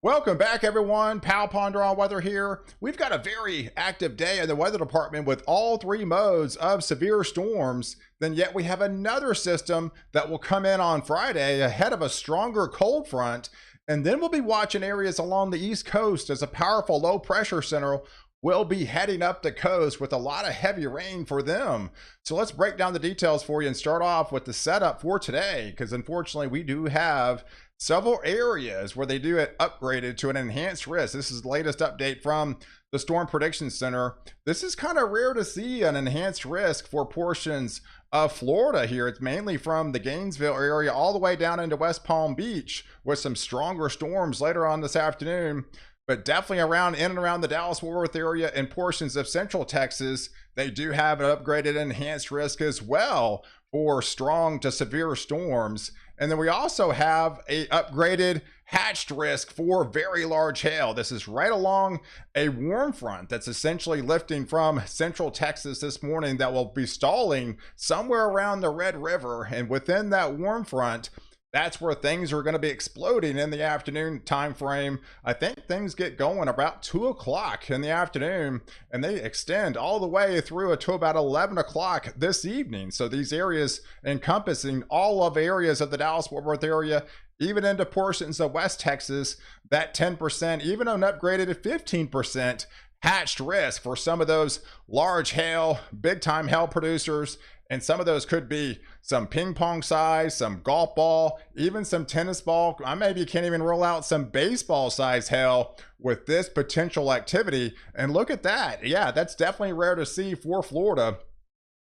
Welcome back, everyone. Pal Ponder on Weather here. We've got a very active day in the weather department with all three modes of severe storms. Then yet we have another system that will come in on Friday ahead of a stronger cold front. And then we'll be watching areas along the East Coast as a powerful low pressure center will be heading up the coast with a lot of heavy rain for them. So let's break down the details for you and start off with the setup for today, because unfortunately we do have several areas where they do it upgraded to an enhanced risk. This is the latest update from the Storm Prediction Center. This is kind of rare to see an enhanced risk for portions of Florida here. It's mainly from the Gainesville area all the way down into West Palm Beach with some stronger storms later on this afternoon. But definitely around in and around the Dallas-Fort Worth area and portions of central Texas, they do have an upgraded enhanced risk as well for strong to severe storms. And then we also have a upgraded hatched risk for very large hail. This is right along a warm front that's essentially lifting from central Texas this morning that will be stalling somewhere around the Red River. And within that warm front, that's where things are going to be exploding in the afternoon time frame. I think things get going about 2 o'clock in the afternoon, and they extend all the way through to about 11 o'clock this evening. So these areas encompassing all of areas of the Dallas-Fort Worth area, even into portions of West Texas, that 10%, even an upgraded to 15% hatched risk for some of those large hail, big time hail producers. And some of those could be some ping pong size, some golf ball, even some tennis ball. I maybe can't even roll out some baseball size hail with this potential activity. And look at that. Yeah, that's definitely rare to see for Florida.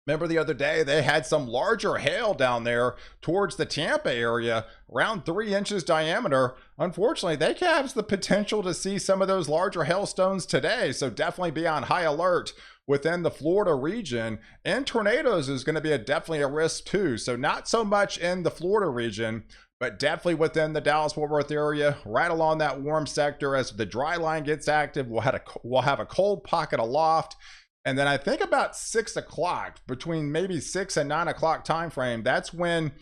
Remember the other day, they had some larger hail down there towards the Tampa area, around 3 inches diameter. Unfortunately, they have the potential to see some of those larger hailstones today. So definitely be on high alert within the Florida region. And tornadoes is going to be definitely a risk too. So not so much in the Florida region, but definitely within the Dallas-Fort Worth area, right along that warm sector. As the dry line gets active, we'll have a cold pocket aloft. And then I think about 6 o'clock, between maybe 6 and 9 o'clock time frame, that's when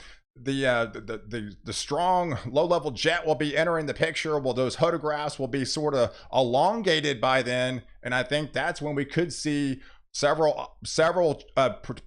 the strong low-level jet will be entering the picture. Well, those photographs will be sort of elongated by then, and I think that's when we could see several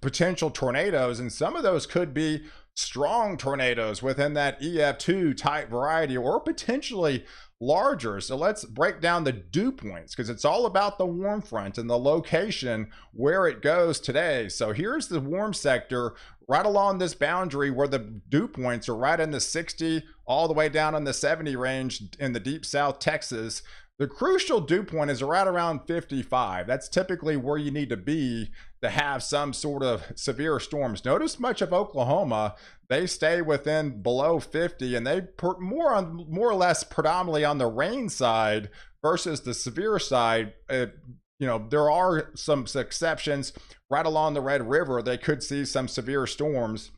potential tornadoes, and some of those could be strong tornadoes within that EF2 type variety, or potentially larger. So let's break down the dew points, because it's all about the warm front and the location where it goes today. So here's the warm sector right along this boundary where the dew points are right in the 60 all the way down in the 70 range in the deep South Texas. The crucial dew point is right around 55. That's typically where you need to be to have some sort of severe storms. Notice much of Oklahoma, they stay within below 50, and they more or less predominantly on the rain side versus the severe side. There are some exceptions right along the Red River. They could see some severe storms.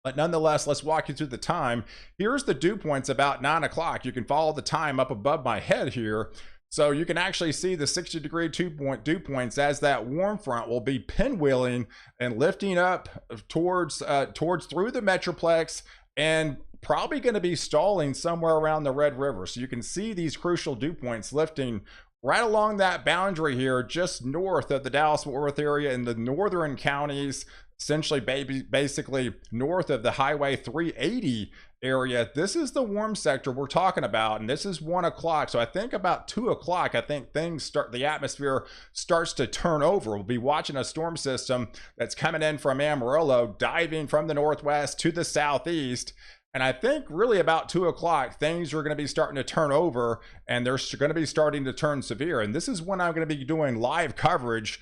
But nonetheless, let's walk you through the time. Here's the dew points about 9 o'clock. You can follow the time up above my head here. So you can actually see the 60-degree dew points as that warm front will be pinwheeling and lifting up towards through the Metroplex, and probably going to be stalling somewhere around the Red River. So you can see these crucial dew points lifting right along that boundary here, just north of the Dallas-Fort Worth area in the northern counties, essentially basically north of the Highway 380 area. This is the warm sector we're talking about, and this is 1 o'clock. So I think about 2 o'clock, I think the atmosphere starts to turn over. We'll be watching a storm system that's coming in from Amarillo, diving from the northwest to the southeast. And I think really about 2 o'clock, things are going to be starting to turn over, and they're going to be starting to turn severe. And this is when I'm going to be doing live coverage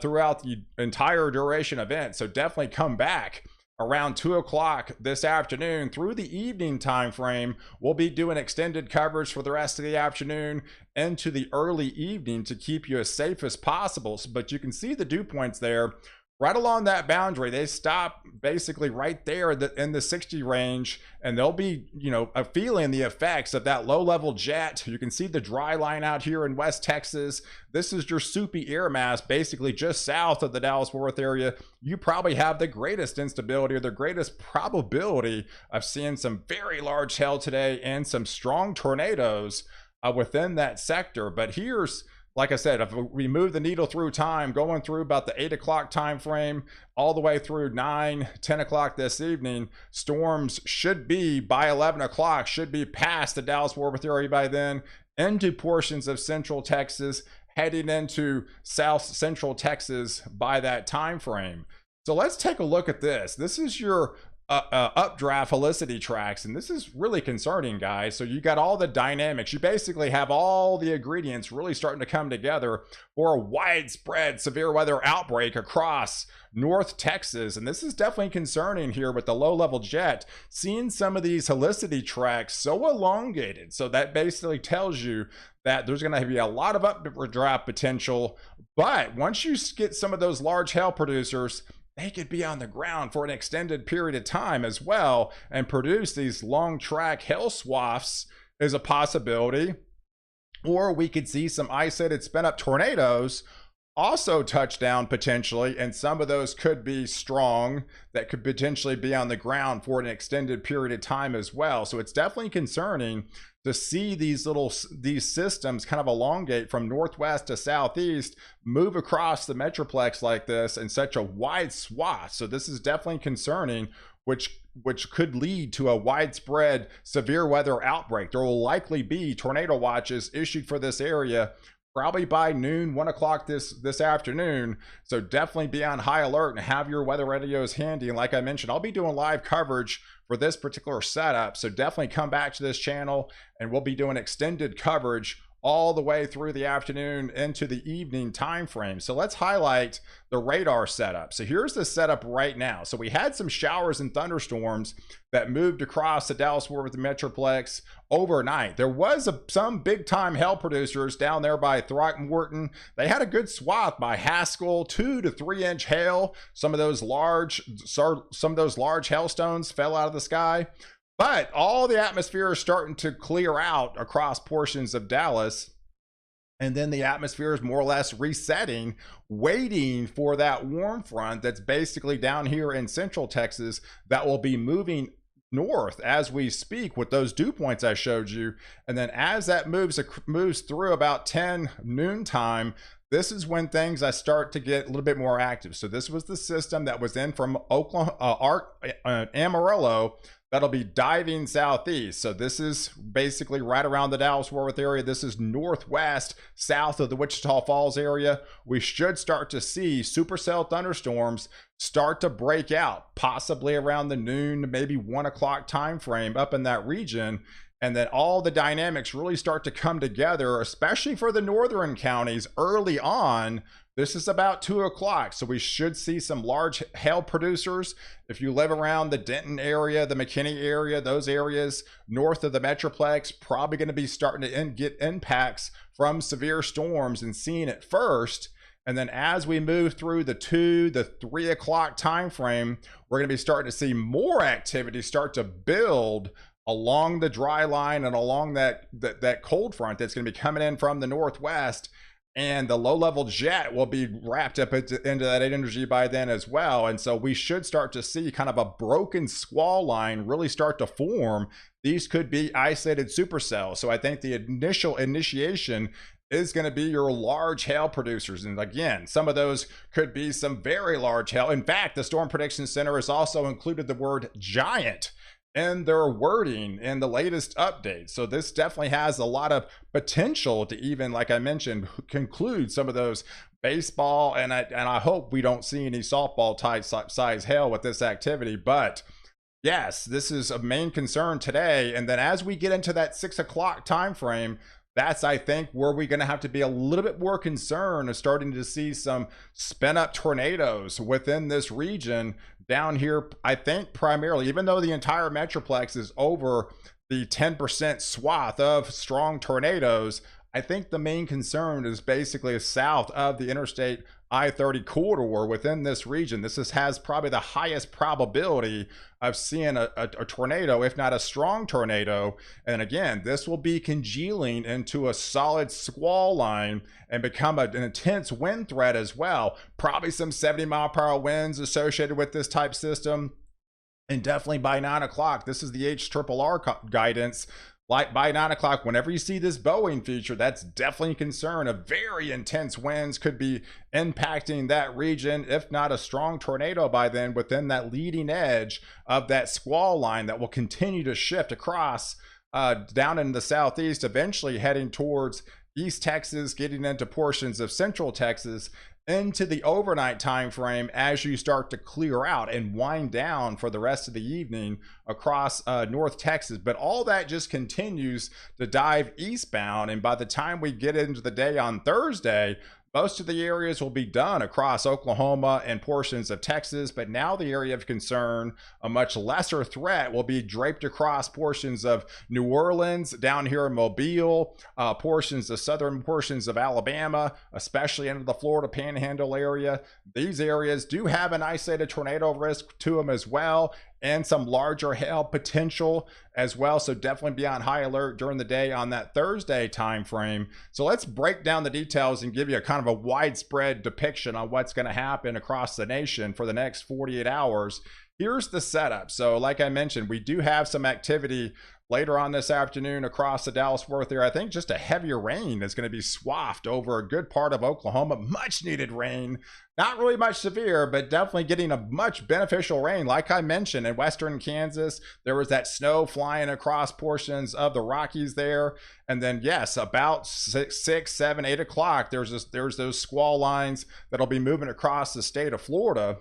throughout the entire duration event. So definitely come back around 2 o'clock this afternoon through the evening time frame. We'll be doing extended coverage for the rest of the afternoon into the early evening to keep you as safe as possible. But you can see the dew points there right along that boundary. They stop basically right there in the 60 range, and they'll be, feeling the effects of that low-level jet. You can see the dry line out here in West Texas. This is your soupy air mass, basically just south of the Dallas-Fort Worth area. You probably have the greatest instability or the greatest probability of seeing some very large hail today and some strong tornadoes within that sector. But here's, like I said, if we move the needle through time, going through about the 8 o'clock time frame all the way through 9-10 o'clock this evening, storms should be by 11 o'clock, should be past the Dallas-Fort Worth area by then, into portions of central Texas, heading into south central Texas by that time frame. So let's take a look at this. This is your updraft helicity tracks, and this is really concerning, guys. So you got all the dynamics. You basically have all the ingredients really starting to come together for a widespread severe weather outbreak across North Texas. And this is definitely concerning here with the low-level jet, seeing some of these helicity tracks so elongated. So that basically tells you that there's going to be a lot of updraft potential. But once you get some of those large hail producers, they could be on the ground for an extended period of time as well and produce these long track hail swaths is a possibility. Or we could see some isolated spin up tornadoes also touch down potentially, and some of those could be strong that could potentially be on the ground for an extended period of time as well. So it's definitely concerning to see these systems kind of elongate from northwest to southeast, move across the metroplex like this in such a wide swath. So this is definitely concerning, which could lead to a widespread severe weather outbreak. There will likely be tornado watches issued for this area probably by noon, 1 o'clock this afternoon. So definitely be on high alert and have your weather radios handy. And like I mentioned, I'll be doing live coverage for this particular setup. So definitely come back to this channel and we'll be doing extended coverage all the way through the afternoon into the evening time frame. So let's highlight the radar setup. So here's the setup right now. So we had some showers and thunderstorms that moved across the Dallas-Fort Worth metroplex overnight. There was some big time hail producers down there by Throckmorton. They had a good swath by Haskell, 2 to 3 inch hail. Some of those large hailstones fell out of the sky. But all the atmosphere is starting to clear out across portions of Dallas. And then the atmosphere is more or less resetting, waiting for that warm front that's basically down here in central Texas that will be moving north as we speak with those dew points I showed you. And then as that moves through about 10 noon time, this is when things start to get a little bit more active. So this was the system that was in from Amarillo that'll be diving southeast. So this is basically right around the Dallas-Fort Worth area. This is northwest, south of the Wichita Falls area. We should start to see supercell thunderstorms start to break out, possibly around the noon, maybe 1 o'clock time frame up in that region. And then all the dynamics really start to come together, especially for the northern counties early on. This is about 2 o'clock. So we should see some large hail producers. If you live around the Denton area, the McKinney area, those areas north of the metroplex, probably going to be starting to get impacts from severe storms and seeing it first. And then as we move through the 2 to 3 o'clock time frame, we're going to be starting to see more activity start to build along the dry line and along that cold front that's going to be coming in from the northwest. And the low-level jet will be wrapped up into that energy by then as well. And so we should start to see kind of a broken squall line really start to form. These could be isolated supercells. So I think the initial initiation is going to be your large hail producers. And again, some of those could be some very large hail. In fact, the Storm Prediction Center has also included the word giant in their wording in the latest update. So this definitely has a lot of potential to even, like I mentioned, conclude some of those baseball, and I hope we don't see any softball type size hail with this activity. But yes, this is a main concern today. And then as we get into that 6 o'clock time frame, that's, I think, where we're going to have to be a little bit more concerned of starting to see some spin up tornadoes within this region down here. I think primarily, even though the entire metroplex is over the 10% swath of strong tornadoes, I think the main concern is basically south of the Interstate I-30 corridor within this region. This has probably the highest probability of seeing a tornado, if not a strong tornado. And again, this will be congealing into a solid squall line and become an intense wind threat as well. Probably some 70-mile-per-hour winds associated with this type system. And definitely by 9 o'clock, this is the HRRR guidance. like by 9 o'clock, whenever you see this Boeing feature, that's definitely a concern of very intense winds could be impacting that region, if not a strong tornado by then, within that leading edge of that squall line that will continue to shift across down in the southeast, eventually heading towards East Texas, getting into portions of Central Texas, into the overnight time frame as you start to clear out and wind down for the rest of the evening across North Texas. But all that just continues to dive eastbound, and by the time we get into the day on Thursday, most of the areas will be done across Oklahoma and portions of Texas, but now the area of concern, a much lesser threat, will be draped across portions of New Orleans, down here in Mobile, portions of southern portions of Alabama, especially into the Florida Panhandle area. These areas do have an isolated tornado risk to them as well, and some larger hail potential as well. So definitely be on high alert during the day on that Thursday time frame. So let's break down the details and give you a kind of a widespread depiction on what's going to happen across the nation for the next 48 hours. Here's the setup. So like I mentioned, we do have some activity later on this afternoon across the Dallas-Fort area. I think just a heavier rain is going to be swathed over a good part of Oklahoma. Much needed rain. Not really much severe, but definitely getting a much beneficial rain. Like I mentioned, in western Kansas, there was that snow flying across portions of the Rockies there. And then, yes, about 6, 7, 8 o'clock, there's those squall lines that'll be moving across the state of Florida.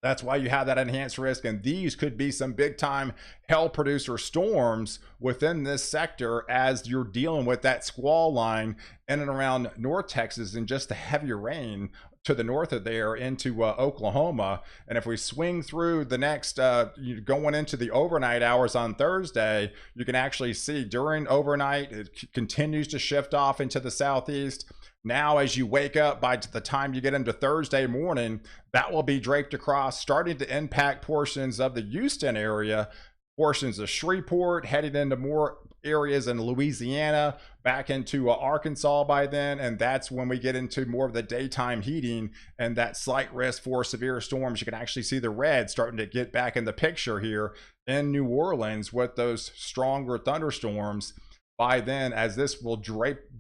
That's why you have that enhanced risk, and these could be some big time hell producer storms within this sector as you're dealing with that squall line in and around North Texas and just the heavier rain to the north of there into Oklahoma. And if we swing through the next going into the overnight hours on Thursday, you can actually see during overnight it continues to shift off into the southeast. Now, as you wake up, by the time you get into Thursday morning, that will be draped across, starting to impact portions of the Houston area, portions of Shreveport, heading into more areas in Louisiana, back into Arkansas by then. And that's when we get into more of the daytime heating and that slight risk for severe storms. You can actually see the red starting to get back in the picture here in New Orleans with those stronger thunderstorms by then, as this will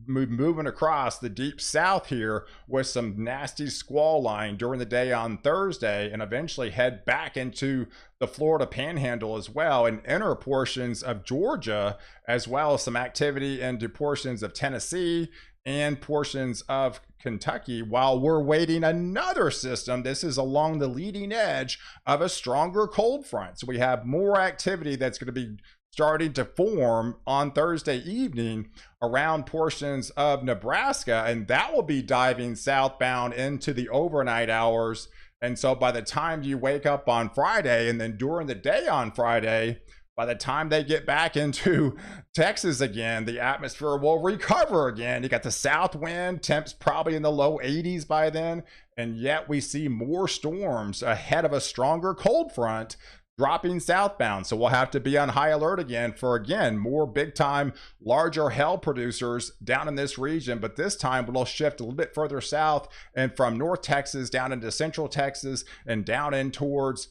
moving across the deep south here with some nasty squall line during the day on Thursday, and eventually head back into the Florida Panhandle as well, and inner portions of Georgia, as well as some activity into portions of Tennessee and portions of Kentucky, while we're waiting another system. This is along the leading edge of a stronger cold front. So we have more activity that's going to be starting to form on Thursday evening around portions of Nebraska, and that will be diving southbound into the overnight hours. And so by the time you wake up on Friday, and then during the day on Friday, by the time they get back into Texas again, the atmosphere will recover again. You got the south wind, temps probably in the low 80s by then, and yet we see more storms ahead of a stronger cold front dropping southbound. So we'll have to be on high alert again for, again, more big time, larger hail producers down in this region. But this time we'll shift a little bit further south and from North Texas down into Central Texas and down in towards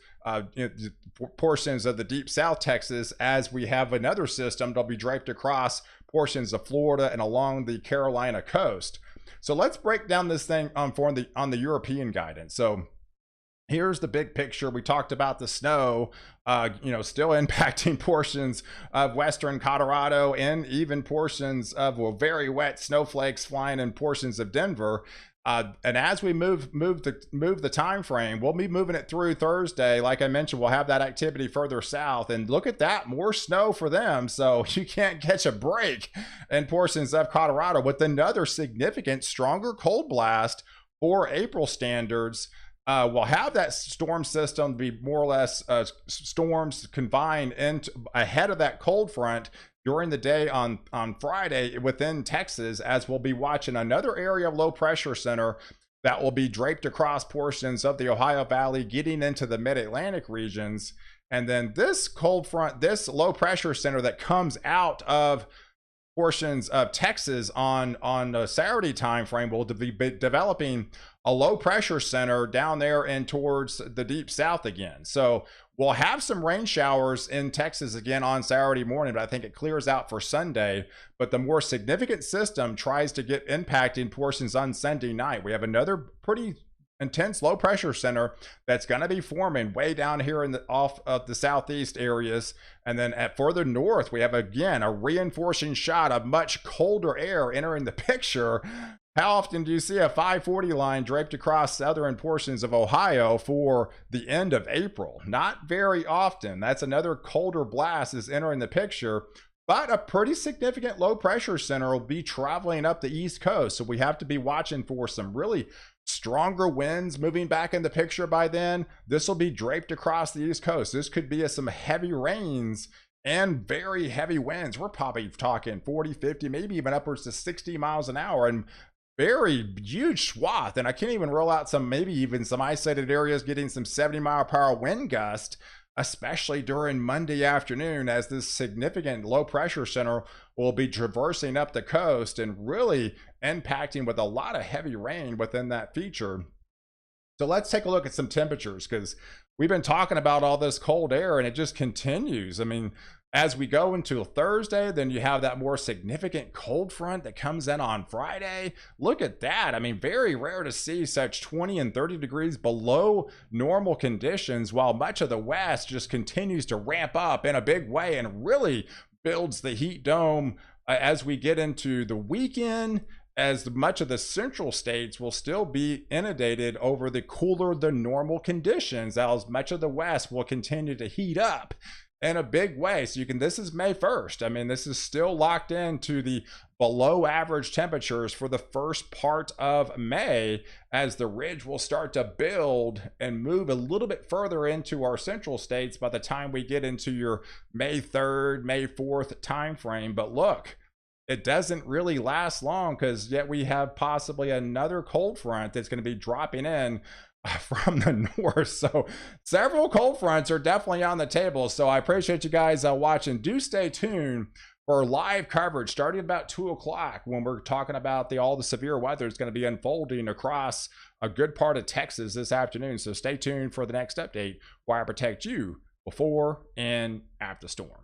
portions of the deep South Texas, as we have another system that'll be draped across portions of Florida and along the Carolina coast. So let's break down this thing on the European guidance. So here's the big picture. We talked about the snow, still impacting portions of western Colorado and even portions of very wet snowflakes flying in portions of Denver. And as we move the time frame, we'll be moving it through Thursday. Like I mentioned, we'll have that activity further south, and look at that, more snow for them. So you can't catch a break in portions of Colorado with another significant, stronger cold blast for April standards. We'll have that storm system be more or less storms confined into ahead of that cold front during the day on Friday within Texas, as we'll be watching another area of low pressure center that will be draped across portions of the Ohio Valley, getting into the mid-Atlantic regions. And then this cold front, this low pressure center that comes out of portions of Texas on the Saturday time frame will be developing a low pressure center down there and towards the deep south again. So We'll have some rain showers in Texas again on Saturday morning, but I think it clears out for Sunday. But the more significant system tries to get impacting portions on Sunday night. We have another pretty intense low pressure center that's going to be forming way down here in the off of the southeast areas, and then at further north we have again a reinforcing shot of much colder air entering the picture. How often do you see a 540 line draped across southern portions of Ohio for the end of April? Not very often. That's another colder blast is entering the picture. But a pretty significant low pressure center will be traveling up the East Coast. So we have to be watching for some really stronger winds moving back in the picture by then. This will be draped across the East Coast. This could be some heavy rains and very heavy winds. We're probably talking 40, 50, maybe even upwards to 60 miles an hour, and very huge swath. And I can't even roll out some, maybe even some isolated areas getting some 70-mile-per-hour wind gust, especially during Monday afternoon, as this significant low pressure center will be traversing up the coast and really impacting with a lot of heavy rain within that feature. So let's take a look at some temperatures, because we've been talking about all this cold air and it just continues. I mean, as we go into Thursday, then you have that more significant cold front that comes in on Friday. Look at that. I mean, very rare to see such 20 and 30 degrees below normal conditions, while much of the West just continues to ramp up in a big way and really builds the heat dome as we get into the weekend, as much of the central states will still be inundated over the cooler than normal conditions, as much of the West will continue to heat up in a big way. So you can, this is May 1st. I mean, this is still locked into the below average temperatures for the first part of May, as the ridge will start to build and move a little bit further into our central states by the time we get into your May 3rd, May 4th timeframe. But look, it doesn't really last long, because yet we have possibly another cold front that's going to be dropping in from the north. So several cold fronts are definitely on the table. So I appreciate you guys watching. Do stay tuned for live coverage starting about 2 o'clock, when we're talking about all the severe weather is going to be unfolding across a good part of Texas this afternoon. So stay tuned for the next update, where I protect you before and after storm.